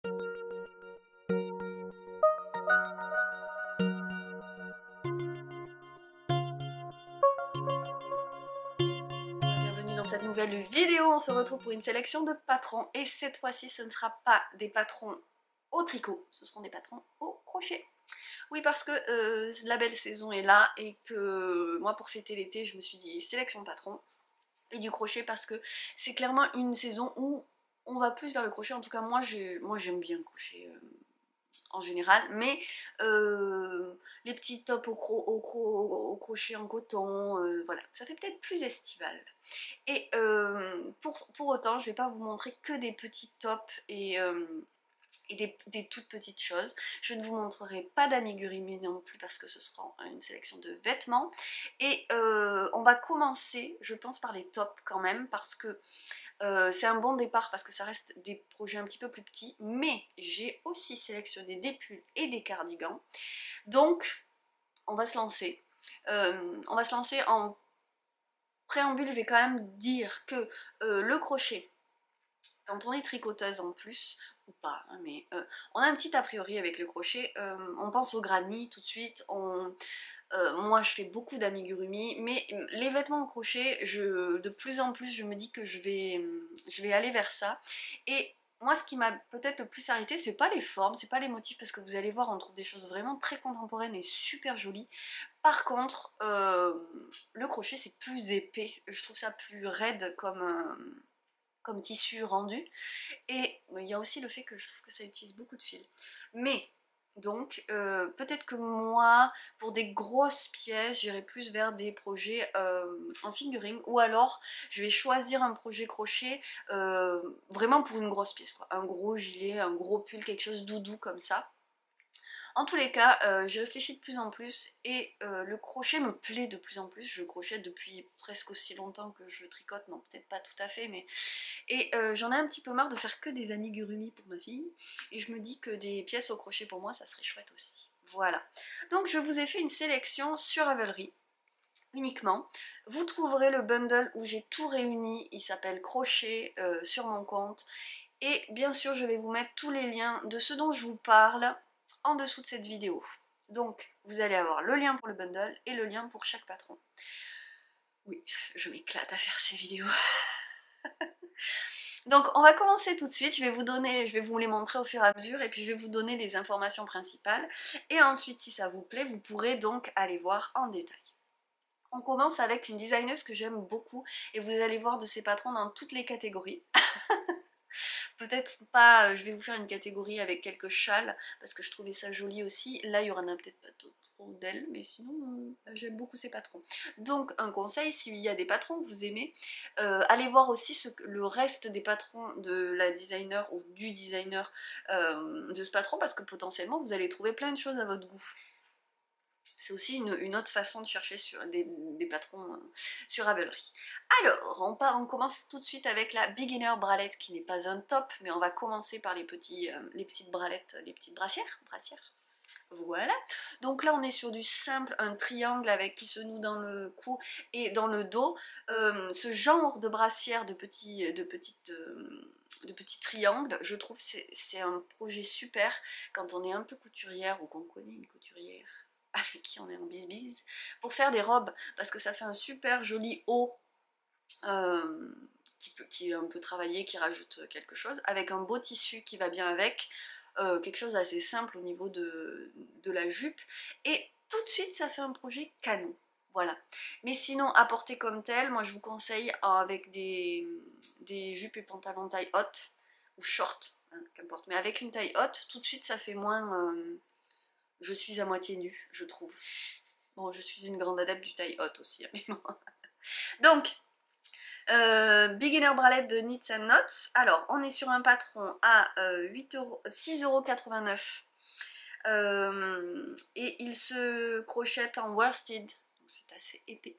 Bienvenue dans cette nouvelle vidéo, on se retrouve pour une sélection de patrons et cette fois-ci ce ne sera pas des patrons au tricot, ce seront des patrons au crochet. Oui, parce que la belle saison est là et que moi pour fêter l'été je me suis dit sélection de patrons et du crochet parce que c'est clairement une saison où on va plus vers le crochet. En tout cas moi j'aime bien le crochet en général, mais les petits tops au crochet en coton, voilà, ça fait peut-être plus estival. Et pour autant, je vais pas vous montrer que des petits tops et des toutes petites choses. Je ne vous montrerai pas d'amigurumi non plus parce que ce sera une sélection de vêtements. Et on va commencer, je pense, par les tops quand même parce que c'est un bon départ parce que ça reste des projets un petit peu plus petits. Mais j'ai aussi sélectionné des pulls et des cardigans. Donc, on va se lancer. On va se lancer en préambule, je vais quand même dire que le crochet, quand on est tricoteuse en plus, ou pas, hein, mais on a un petit a priori avec le crochet, on pense au granny tout de suite, moi je fais beaucoup d'amigurumi, mais les vêtements au crochet, de plus en plus je me dis que je vais aller vers ça, et moi ce qui m'a peut-être le plus arrêté, c'est pas les formes, c'est pas les motifs, parce que vous allez voir on trouve des choses vraiment très contemporaines et super jolies. Par contre, le crochet c'est plus épais, je trouve ça plus raide comme tissu rendu, et il y a aussi le fait que je trouve que ça utilise beaucoup de fil. Mais donc peut-être que moi pour des grosses pièces j'irai plus vers des projets en fingering, ou alors je vais choisir un projet crochet vraiment pour une grosse pièce quoi. Un gros gilet, un gros pull, quelque chose doudou comme ça. En tous les cas, j'y réfléchis de plus en plus et le crochet me plaît de plus en plus. Je crochète depuis presque aussi longtemps que je tricote, non peut-être pas tout à fait, mais... Et j'en ai un petit peu marre de faire que des amigurumi pour ma fille. Et je me dis que des pièces au crochet pour moi, ça serait chouette aussi. Voilà. Donc je vous ai fait une sélection sur Ravelry uniquement. Vous trouverez le bundle où j'ai tout réuni, il s'appelle Crochet sur mon compte. Et bien sûr, je vais vous mettre tous les liens de ce dont je vous parle en dessous de cette vidéo. Donc, vous allez avoir le lien pour le bundle et le lien pour chaque patron. Oui, je m'éclate à faire ces vidéos. Donc, on va commencer tout de suite. Je vais vous les montrer au fur et à mesure et puis je vais vous donner les informations principales. Et ensuite, si ça vous plaît, vous pourrez donc aller voir en détail. On commence avec une designeuse que j'aime beaucoup et vous allez voir de ses patrons dans toutes les catégories. Peut-être pas, je vais vous faire une catégorie avec quelques châles parce que je trouvais ça joli aussi. Là, il y aura peut-être pas trop d'elle, mais sinon, j'aime beaucoup ces patrons. Donc, un conseil, s'il y a des patrons que vous aimez, allez voir aussi le reste des patrons de la designer ou du designer de ce patron parce que potentiellement, vous allez trouver plein de choses à votre goût. C'est aussi une autre façon de chercher sur des patrons sur Ravelry. Alors, on commence tout de suite avec la beginner bralette qui n'est pas un top, mais on va commencer par les petites bralettes, les petites brassières. Voilà, donc là on est sur du simple, un triangle avec qui se noue dans le cou et dans le dos. Ce genre de brassière de petits triangles, je trouve c'est un projet super quand on est un peu couturière ou qu'on connaît une couturière avec qui on est en bisbise, pour faire des robes, parce que ça fait un super joli haut qui est un peu travaillé, qui rajoute quelque chose, avec un beau tissu qui va bien avec, quelque chose d'assez simple au niveau de la jupe, et tout de suite ça fait un projet canon. Voilà. Mais sinon, à porter comme tel, moi je vous conseille avec des jupes et pantalons taille haute, ou short, hein, qu'importe, mais avec une taille haute, tout de suite ça fait moins... je suis à moitié nue, je trouve. Bon, je suis une grande adepte du taille haute aussi, mais bon. Donc, beginner bralette de Knits and Knots. Alors, on est sur un patron à 6,89 €. Et il se crochette en worsted, donc c'est assez épais.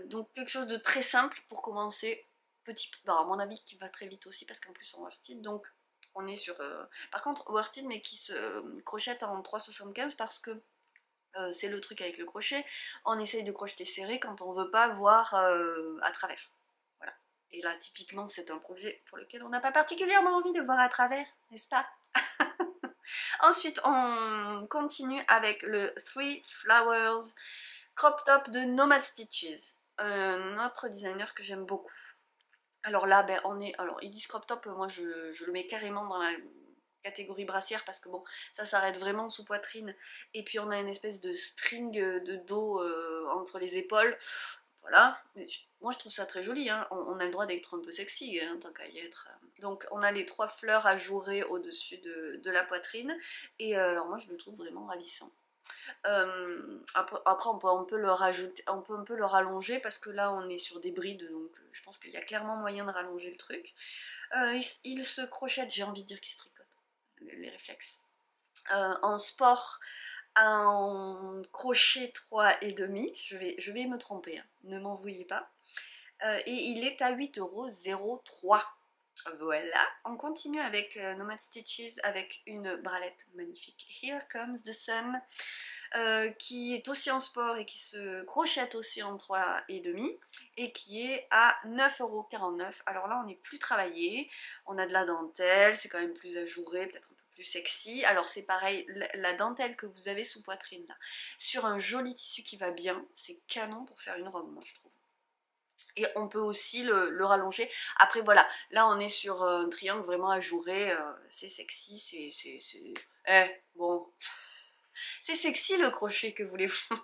Donc quelque chose de très simple pour commencer. Petit, à mon avis, qui va très vite aussi parce qu'en plus en worsted, donc on est sur... par contre, worsted, mais qui se crochette en 3,75 parce que c'est le truc avec le crochet, on essaye de crocheter serré quand on veut pas voir à travers. Voilà. Et là, typiquement, c'est un projet pour lequel on n'a pas particulièrement envie de voir à travers, n'est-ce pas? Ensuite, on continue avec le Three Flowers Crop Top de Nomad Stitches, un autre designer que j'aime beaucoup. Alors là, ben, alors ils disent crop top, moi je le mets carrément dans la catégorie brassière parce que bon, ça s'arrête vraiment sous poitrine et puis on a une espèce de string de dos entre les épaules. Voilà, moi je trouve ça très joli, hein. On a le droit d'être un peu sexy, hein, tant qu'à y être. Donc on a les 3 fleurs ajourées au-dessus de la poitrine, et alors moi je le trouve vraiment ravissant. Après on peut le rajouter, on peut un peu le rallonger parce que là on est sur des brides, donc je pense qu'il y a clairement moyen de rallonger le truc. Il se crochette, j'ai envie de dire qu'il se tricote, les réflexes. En sport, en crochet 3,5, je vais me tromper, hein, ne m'en vouillez pas. Et il est à 8,03 €. Voilà, on continue avec Nomad Stitches avec une bralette magnifique, Here Comes the Sun, qui est aussi en sport et qui se crochette aussi en 3,5 et qui est à 9,49 €. Alors là on n'est plus travaillé, on a de la dentelle, c'est quand même plus ajouré, peut-être un peu plus sexy. Alors c'est pareil, la dentelle que vous avez sous poitrine là, sur un joli tissu qui va bien, c'est canon pour faire une robe, moi je trouve. Et on peut aussi le rallonger. Après voilà, là on est sur un triangle vraiment ajouré, c'est sexy, c'est... bon, c'est sexy le crochet, que voulez-vous.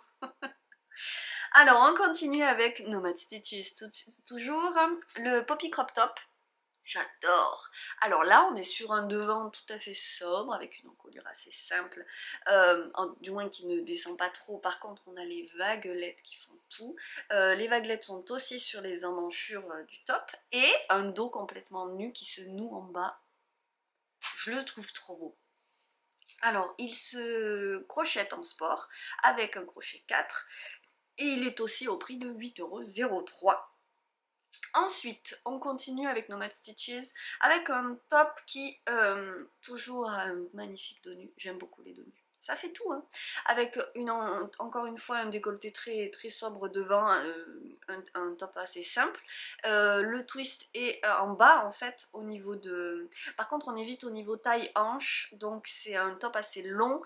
Alors on continue avec Nomad Stitches, toujours le Poppy Crop Top. J'adore. Alors là, on est sur un devant tout à fait sobre, avec une encolure assez simple, du moins qui ne descend pas trop. Par contre, on a les vaguelettes qui font tout. Les vaguelettes sont aussi sur les emmanchures du top, et un dos complètement nu qui se noue en bas. Je le trouve trop beau. Alors, il se crochette en sport avec un crochet 4, et il est aussi au prix de 8,03 €. Ensuite, on continue avec Nomad Stitches, avec un top qui, toujours a un magnifique dos nu, j'aime beaucoup les dos nus. Ça fait tout, hein. Avec encore une fois un décolleté très, très sobre devant, un top assez simple. Le twist est en bas en fait, au niveau de... Par contre on évite au niveau taille-hanche, donc c'est un top assez long.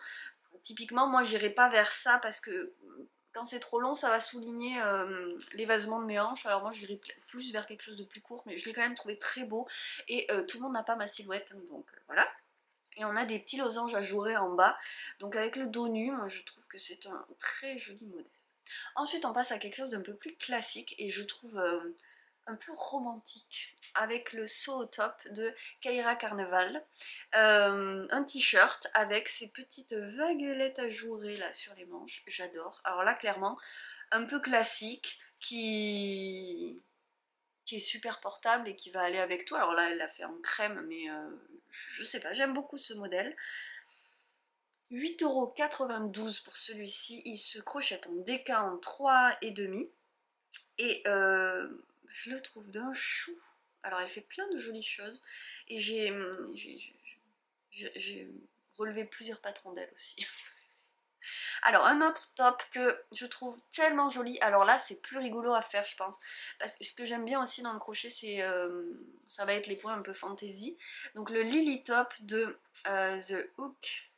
Typiquement moi j'irai pas vers ça parce que quand c'est trop long, ça va souligner l'évasement de mes hanches. Alors moi, j'irai plus vers quelque chose de plus court, mais je l'ai quand même trouvé très beau. Et tout le monde n'a pas ma silhouette, donc voilà. Et on a des petits losanges ajourés en bas. Donc avec le dos nu, moi je trouve que c'est un très joli modèle. Ensuite, on passe à quelque chose d'un peu plus classique, et je trouve un peu romantique, avec le saut au top de Keira Carnival. Un t-shirt avec ces petites vaguelettes ajourées là sur les manches, j'adore. Alors là clairement un peu classique, qui est super portable et qui va aller avec toi. Alors là elle l'a fait en crème, mais je sais pas, j'aime beaucoup ce modèle. 8,92 € pour celui-ci, il se crochette en DK en 3,5, et je le trouve d'un chou. Alors elle fait plein de jolies choses, et j'ai relevé plusieurs patrons d'elle aussi. Alors un autre top que je trouve tellement joli, alors là c'est plus rigolo à faire je pense, parce que ce que j'aime bien aussi dans le crochet c'est, ça va être les points un peu fantasy. Donc le Lily Top de The Hook,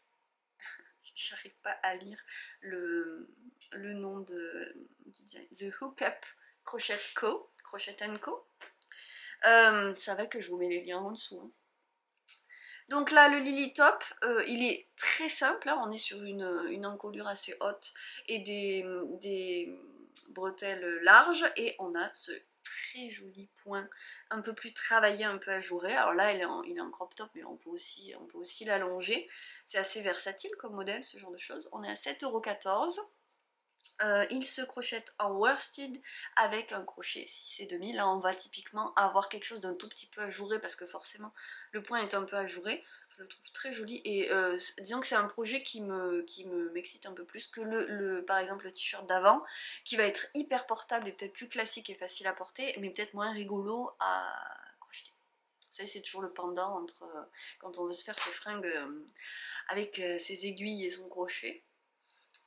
j'arrive pas à lire le nom du design, The Hook Up Crochet Co, Crochet Co. Ça va que je vous mets les liens en dessous, hein. Donc là, le Lily Top, il est très simple, hein, on est sur une encolure assez haute et des bretelles larges, et on a ce très joli point un peu plus travaillé, un peu ajouré. Alors là, il est en crop top, mais on peut aussi l'allonger. C'est assez versatile comme modèle, ce genre de choses. On est à 7,14 €. Il se crochette en worsted avec un crochet 6,5. Là on va typiquement avoir quelque chose d'un tout petit peu ajouré, parce que forcément le point est un peu ajouré. Je le trouve très joli, et disons que c'est un projet qui m'excite un peu plus que par exemple le t-shirt d'avant, qui va être hyper portable et peut-être plus classique et facile à porter, mais peut-être moins rigolo à crocheter. Vous savez, c'est toujours le pendant entre quand on veut se faire ses fringues avec ses aiguilles et son crochet.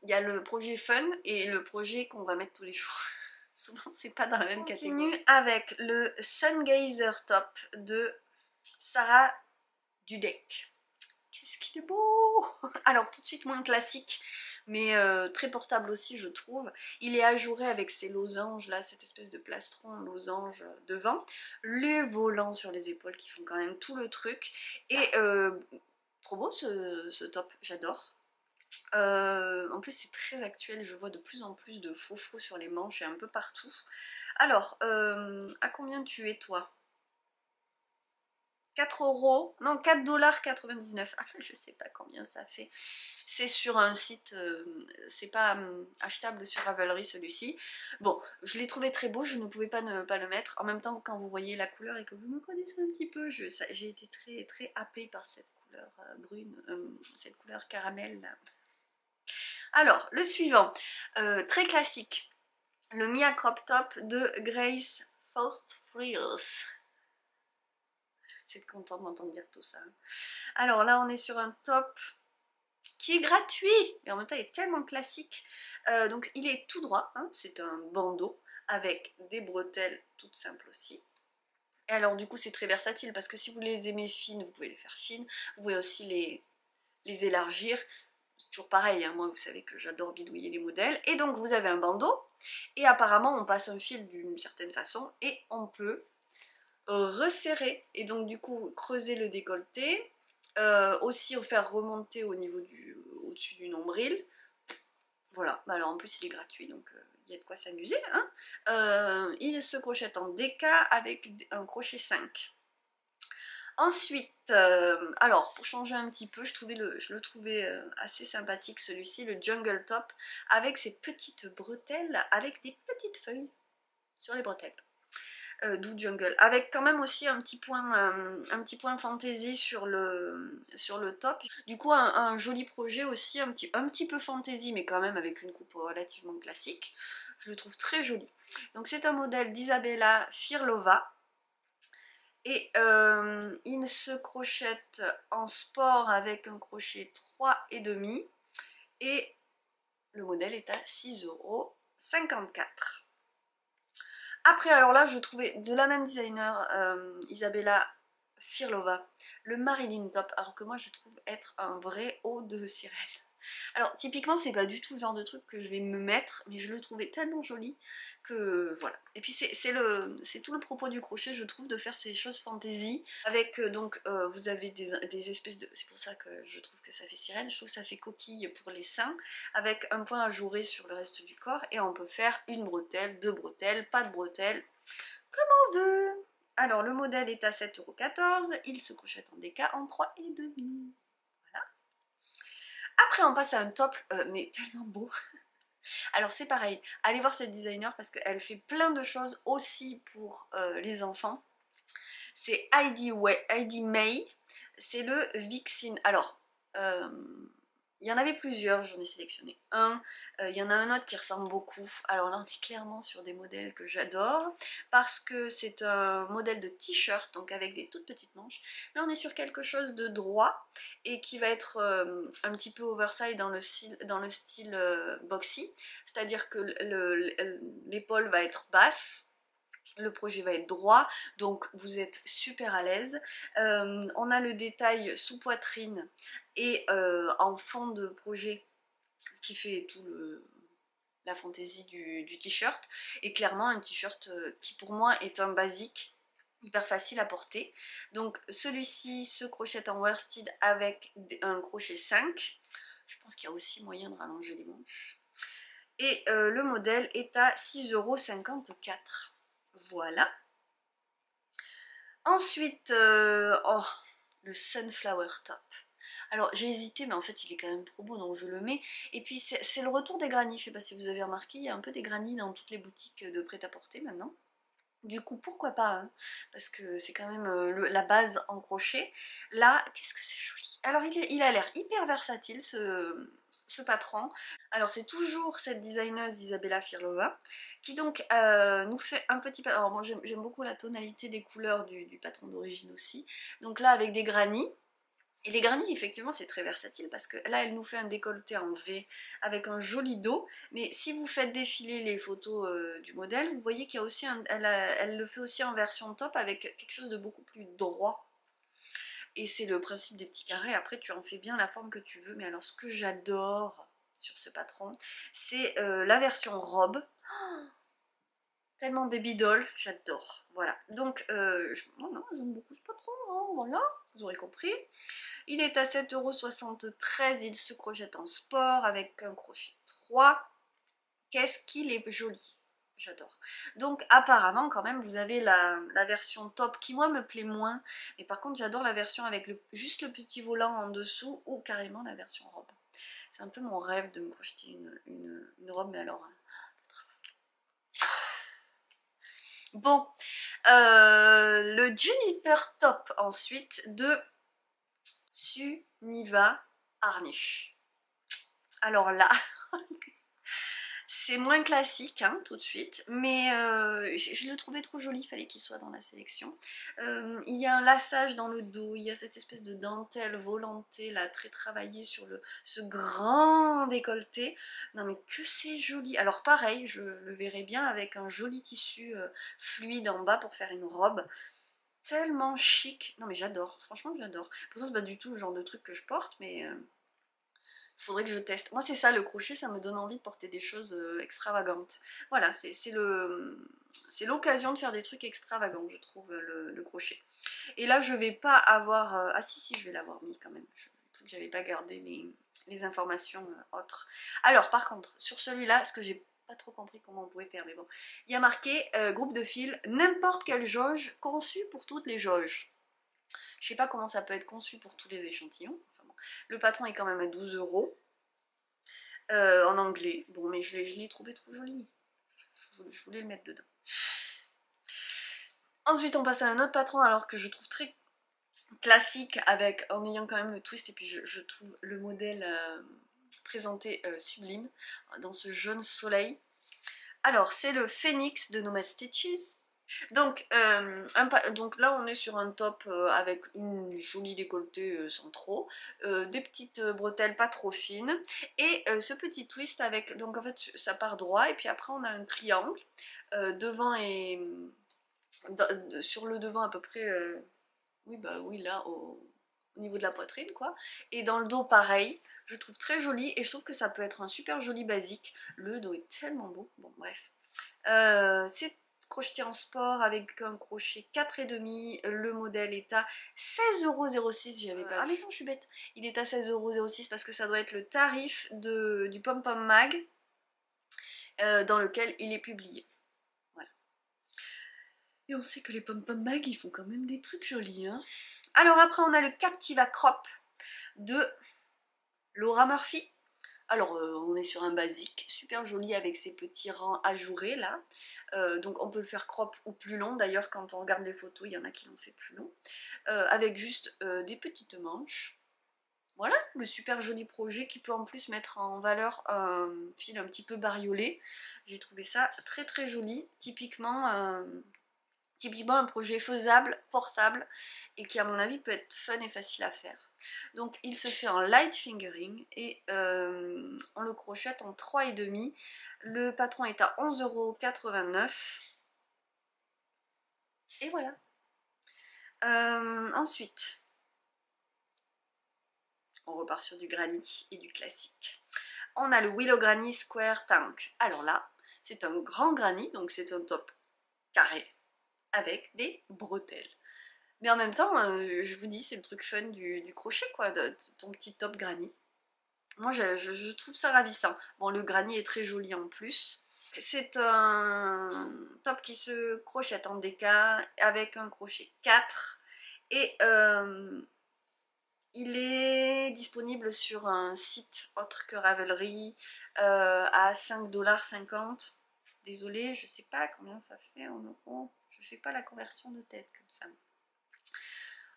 Il y a le projet fun et le projet qu'on va mettre tous les jours. Souvent c'est pas dans la même catégorie. On continue avec le Sun Gazer Top de Sarah Dudek. Qu'est-ce qu'il est beau! Alors tout de suite moins classique, mais très portable aussi je trouve. Il est ajouré avec ses losanges là, cette espèce de plastron losange devant, les volants sur les épaules qui font quand même tout le truc, et trop beau ce top, j'adore. En plus c'est très actuel, je vois de plus en plus de faux sur les manches et un peu partout. Alors, à combien tu es toi? 4 euros, non 4,99 $. Ah, je sais pas combien ça fait. C'est sur un site, c'est pas achetable sur Ravelry celui-ci. Bon, je l'ai trouvé très beau, je ne pouvais pas ne pas le mettre. En même temps, quand vous voyez la couleur et que vous me connaissez un petit peu, j'ai été très happée par cette couleur brune, cette couleur caramel là. Alors, le suivant, très classique, le Mia Crop Top de Grace Forth Frills. C'est content de m'entendre dire tout ça. Alors là, on est sur un top qui est gratuit, mais en même temps, il est tellement classique. Donc, il est tout droit, hein, c'est un bandeau avec des bretelles toutes simples aussi. Et alors, du coup, c'est très versatile parce que si vous les aimez fines, vous pouvez les faire fines. Vous pouvez aussi les élargir. C'est toujours pareil, hein, moi, vous savez que j'adore bidouiller les modèles. Et donc, vous avez un bandeau et apparemment, on passe un fil d'une certaine façon et on peut resserrer et donc du coup creuser le décolleté, aussi faire remonter au niveau au-dessus du nombril. Voilà, bah alors en plus il est gratuit donc il y a de quoi s'amuser, hein. Il se crochette en DK avec un crochet 5. Ensuite, alors pour changer un petit peu, je le trouvais assez sympathique celui-ci, le Jungle Top, avec ses petites bretelles, avec des petites feuilles sur les bretelles. D'où Jungle, avec quand même aussi un petit point fantasy sur le top. Du coup un joli projet aussi, un petit peu fantasy mais quand même avec une coupe relativement classique. Je le trouve très joli. Donc c'est un modèle d'Isabella Firlova. Et il se crochette en sport avec un crochet 3,5 et le modèle est à 6,54 €. Après, alors là, je trouvais de la même designer, Isabella Firlova, le Marilyn Top, alors que moi je trouve être un vrai haut de sirène. Alors typiquement c'est pas du tout le genre de truc que je vais me mettre, mais je le trouvais tellement joli que voilà. Et puis c'est tout le propos du crochet je trouve, de faire ces choses fantasy avec donc vous avez des espèces de... C'est pour ça que je trouve que ça fait sirène, je trouve que ça fait coquille pour les seins, avec un point ajouré sur le reste du corps et on peut faire une bretelle, deux bretelles, pas de bretelles, comme on veut. Alors le modèle est à 7,14 €, il se crochette en DK en 3,5 €. Après on passe à un top mais tellement beau. Alors c'est pareil, allez voir cette designer parce qu'elle fait plein de choses aussi pour les enfants. C'est Heidi May, c'est le Vixen. Alors il y en avait plusieurs, j'en ai sélectionné un, il y en a un autre qui ressemble beaucoup. Alors là on est clairement sur des modèles que j'adore parce que c'est un modèle de t-shirt, donc avec des toutes petites manches. Là on est sur quelque chose de droit et qui va être un petit peu oversize dans le style boxy, c'est-à-dire que l'épaule va être basse. Le projet va être droit, donc vous êtes super à l'aise. On a le détail sous poitrine et en fond de projet qui fait tout la fantaisie du t-shirt. Et clairement un t-shirt qui pour moi est un basique, hyper facile à porter. Donc celui-ci se crochette en worsted avec un crochet 5. Je pense qu'il y a aussi moyen de rallonger les manches. Et le modèle est à 6,54 €. Voilà. Ensuite, oh, le Sunflower Top. Alors j'ai hésité mais en fait il est quand même trop beau donc je le mets. Et puis c'est le retour des granny, je sais pas si vous avez remarqué, il y a un peu des granny dans toutes les boutiques de prêt-à-porter maintenant. Du coup pourquoi pas, hein, parce que c'est quand même la base en crochet. Là, qu'est-ce que c'est joli. Alors il a l'air hyper versatile ce patron. Alors c'est toujours cette designeuse Isabella Firlova qui donc nous fait un petit patron. Alors moi j'aime beaucoup la tonalité des couleurs du patron d'origine aussi. Donc là avec des granny. Et les granny, effectivement, c'est très versatile parce que là, elle nous fait un décolleté en V avec un joli dos. Mais si vous faites défiler les photos du modèle, vous voyez qu'il y a aussi elle le fait aussi en version top avec quelque chose de beaucoup plus droit. Et c'est le principe des petits carrés. Après, tu en fais bien la forme que tu veux. Mais alors, ce que j'adore sur ce patron, c'est la version robe. Oh, tellement baby doll, j'adore. Voilà. Donc, non, j'aime beaucoup ce patron. Hein, voilà, vous aurez compris. Il est à 7,73 €, il se crochette en sport avec un crochet 3. Qu'est-ce qu'il est joli, j'adore. Donc apparemment quand même vous avez la version top qui moi me plaît moins, mais par contre j'adore la version avec juste le petit volant en dessous ou carrément la version robe. C'est un peu mon rêve de me crocheter une robe, mais alors... Bon, le Juniper Top ensuite de Sunniva Harnish. Alors là, c'est moins classique hein, tout de suite, mais je le trouvais trop joli, il fallait qu'il soit dans la sélection. Il y a un lassage dans le dos, il y a cette espèce de dentelle volantée là, très travaillée sur ce grand décolleté. Non mais que c'est joli. Alors pareil, je le verrais bien avec un joli tissu fluide en bas pour faire une robe. Tellement chic. Non mais j'adore, franchement j'adore. Pourtant c'est pas du tout le genre de truc que je porte, mais... faudrait que je teste. Moi c'est ça, le crochet, ça me donne envie de porter des choses extravagantes. Voilà, c'est l'occasion de faire des trucs extravagants, je trouve, le crochet. Et là je vais pas avoir... ah si, je vais l'avoir mis quand même. Je trouve que j'avais pas gardé les informations autres. Alors par contre, sur celui-là, ce que j'ai pas trop compris comment on pouvait faire, mais bon. Il y a marqué groupe de fil, n'importe quelle jauge, conçue pour toutes les jauges. Je sais pas comment ça peut être conçu pour tous les échantillons. Enfin bon. Le patron est quand même à 12 € en anglais. Bon, mais je l'ai trouvé trop joli. Je voulais le mettre dedans. Ensuite, on passe à un autre patron alors que je trouve très classique avec en ayant quand même le twist. Et puis je trouve le modèle présenté sublime dans ce jaune soleil. Alors, c'est le Phoenix de Nomad Stitches. Donc là on est sur un top avec une jolie décolletée sans trop, des petites bretelles pas trop fines et ce petit twist avec, donc en fait ça part droit et puis après on a un triangle devant et sur le devant à peu près, oui bah oui là au niveau de la poitrine quoi, et dans le dos pareil, je trouve très joli et je trouve que ça peut être un super joli basique, le dos est tellement beau, bon bref. C'est crocheté en sport avec un crochet 4,5 €. Le modèle est à 16,06 €. J'avais pas. Ah mais non, je suis bête. Il est à 16,06 € parce que ça doit être le tarif du Pom Pom Mag dans lequel il est publié. Voilà. Et on sait que les Pom Pom Mag ils font quand même des trucs jolis. Hein. Alors après, on a le Captiva Crop de Laura Murphy. Alors on est sur un basique, super joli avec ses petits rangs ajourés là, donc on peut le faire crop ou plus long, d'ailleurs quand on regarde les photos il y en a qui l'ont fait plus long, avec juste des petites manches. Voilà, le super joli projet qui peut en plus mettre en valeur un fil un petit peu bariolé, j'ai trouvé ça très très joli, typiquement un projet faisable, portable, et qui à mon avis peut être fun et facile à faire. Donc il se fait en light fingering, et on le crochette en 3,5. Le patron est à 11,89 €. Et voilà. Ensuite, on repart sur du granny et du classique. On a le Willow Granny Square Tank. Alors là, c'est un grand granny, donc c'est un top carré, avec des bretelles. Mais en même temps, je vous dis, c'est le truc fun du crochet, quoi, de ton petit top granny. Moi, je trouve ça ravissant. Bon, le granny est très joli en plus. C'est un top qui se crochette en déca avec un crochet 4. Et il est disponible sur un site autre que Ravelry à 5,50 $. Désolée, je sais pas combien ça fait en euros. Je fais pas la conversion de tête comme ça.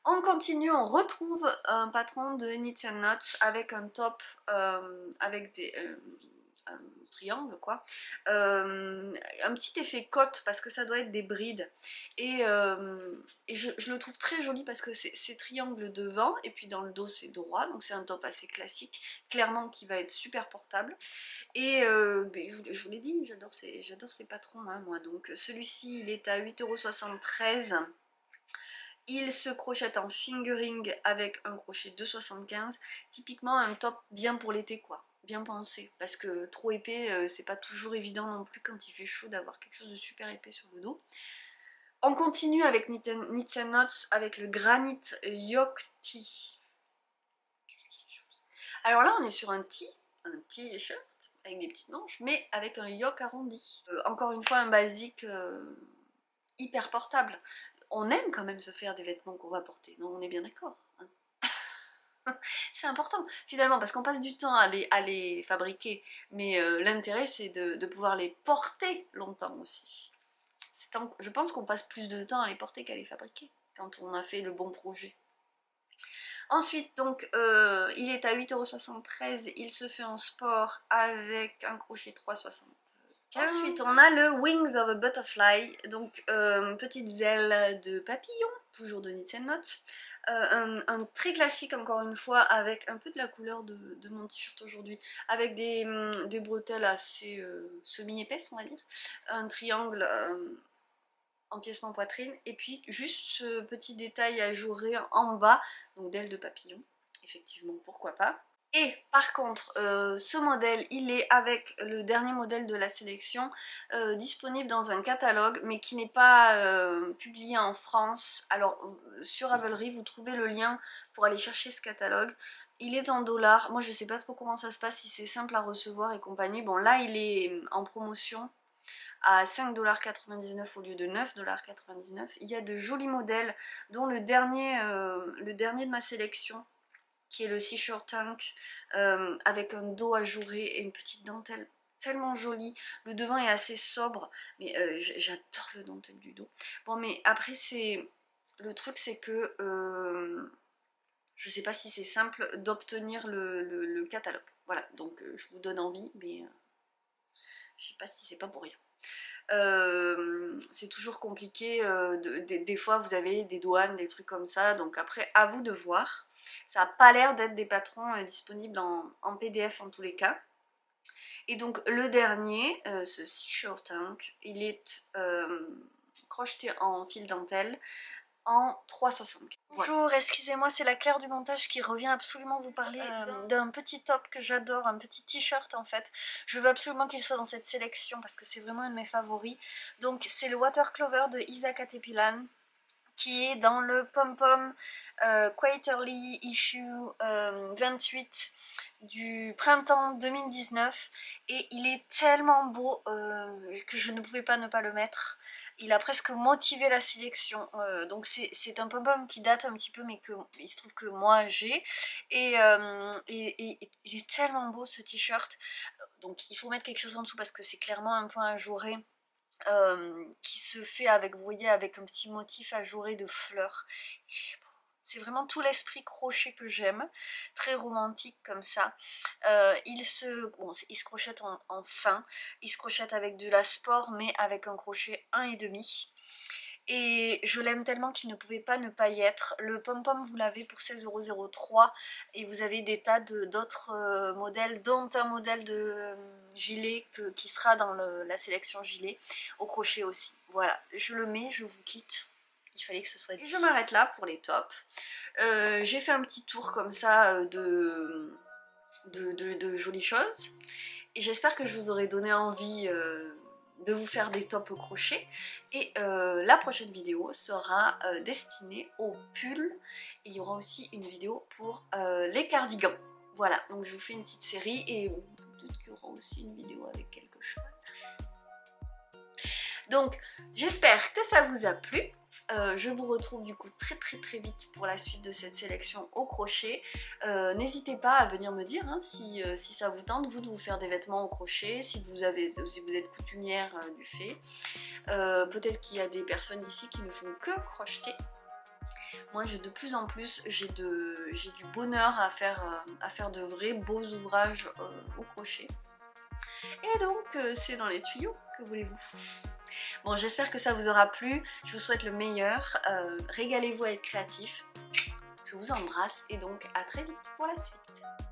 On continue, on retrouve un patron de Knits and Knots avec un top avec triangle quoi, un petit effet cotte parce que ça doit être des brides et je le trouve très joli parce que c'est triangle devant et puis dans le dos c'est droit, donc c'est un top assez classique, clairement qui va être super portable et je vous l'ai dit, j'adore ces patrons hein, moi, donc celui-ci il est à 8,73 €. Il se crochette en fingering avec un crochet de 75, typiquement un top bien pour l'été quoi, bien pensé, parce que trop épais c'est pas toujours évident non plus quand il fait chaud d'avoir quelque chose de super épais sur le dos. On continue avec Knits and Knots avec le Granite Yoke Tee. Qu'est-ce qu'il est joli. Alors là on est sur un t-shirt avec des petites manches mais avec un yoke arrondi. Encore une fois un basique hyper portable. On aime quand même se faire des vêtements qu'on va porter, non on est bien d'accord hein. C'est important finalement parce qu'on passe du temps à les fabriquer, mais l'intérêt c'est de pouvoir les porter longtemps aussi. Je pense qu'on passe plus de temps à les porter qu'à les fabriquer quand on a fait le bon projet. Ensuite donc il est à 8,73 €, il se fait en sport avec un crochet 3,75 €. Ensuite on a le Wings of a Butterfly, donc petites ailes de papillon, toujours de Knits and Knots, un très classique encore une fois avec un peu de la couleur de mon t-shirt aujourd'hui, avec des bretelles assez semi-épaisses on va dire, un triangle empiècement poitrine et puis juste ce petit détail ajouré en bas, donc d'ailes de papillon, effectivement pourquoi pas. Et par contre, ce modèle, il est avec le dernier modèle de la sélection, disponible dans un catalogue, mais qui n'est pas publié en France. Alors, sur Ravelry, vous trouvez le lien pour aller chercher ce catalogue. Il est en dollars. Moi, je sais pas trop comment ça se passe, si c'est simple à recevoir et compagnie. Bon, là, il est en promotion à 5,99 € au lieu de 9,99 €. Il y a de jolis modèles, dont le dernier de ma sélection, qui est le Seashore Tank, avec un dos ajouré et une petite dentelle tellement jolie. Le devant est assez sobre, mais j'adore le dentelle du dos. Bon, mais après, le truc, c'est que je sais pas si c'est simple d'obtenir le catalogue. Voilà, donc je vous donne envie, mais je sais pas si c'est pas pour rien. C'est toujours compliqué, des fois vous avez des douanes, des trucs comme ça, donc après à vous de voir. Ça n'a pas l'air d'être des patrons disponibles en PDF en tous les cas. Et donc le dernier, ce Seashore Tank, il est crocheté en fil dentelle en 3,75 €. Bonjour, excusez-moi, c'est la Claire du montage qui revient absolument vous parler d'un petit top que j'adore, un petit t-shirt en fait. Je veux absolument qu'il soit dans cette sélection parce que c'est vraiment un de mes favoris. Donc c'est le Water Clover de Isaac Atepilan, qui est dans le Pom Pom Quarterly Issue 28 du printemps 2019, et il est tellement beau que je ne pouvais pas ne pas le mettre. Il a presque motivé la sélection, donc c'est un Pom Pom qui date un petit peu, mais il se trouve que moi j'ai, et il est tellement beau ce t-shirt. Donc il faut mettre quelque chose en dessous parce que c'est clairement un point ajouré. Qui se fait avec, vous voyez, avec un petit motif ajouré de fleurs. C'est vraiment tout l'esprit crochet que j'aime, très romantique comme ça. Il se crochette en fin, il se crochette avec de la sport, mais avec un crochet 1,5 €. Et je l'aime tellement qu'il ne pouvait pas ne pas y être. Le pom-pom, vous l'avez pour 16,03 € et vous avez des tas d'autres modèles, dont un modèle de gilet qui sera dans la sélection gilet, au crochet aussi. Voilà, je le mets, je vous quitte. Il fallait que ce soit dit. Et je m'arrête là pour les tops. J'ai fait un petit tour comme ça de jolies choses. Et j'espère que je vous aurai donné envie de vous faire des tops au crochet. Et la prochaine vidéo sera destinée aux pulls. Et il y aura aussi une vidéo pour les cardigans. Voilà, donc je vous fais une petite série et peut-être qu'il y aura aussi une vidéo avec quelque chose. Donc j'espère que ça vous a plu. Je vous retrouve du coup très vite pour la suite de cette sélection au crochet. N'hésitez pas à venir me dire hein, si ça vous tente vous de vous faire des vêtements au crochet, si vous êtes coutumière du fait. Peut-être qu'il y a des personnes ici qui ne font que crocheter. Moi de plus en plus j'ai du bonheur à faire de vrais beaux ouvrages au crochet. Et donc c'est dans les tuyaux, que voulez-vous. Bon, j'espère que ça vous aura plu, je vous souhaite le meilleur, régalez-vous à être créatif, je vous embrasse et donc à très vite pour la suite.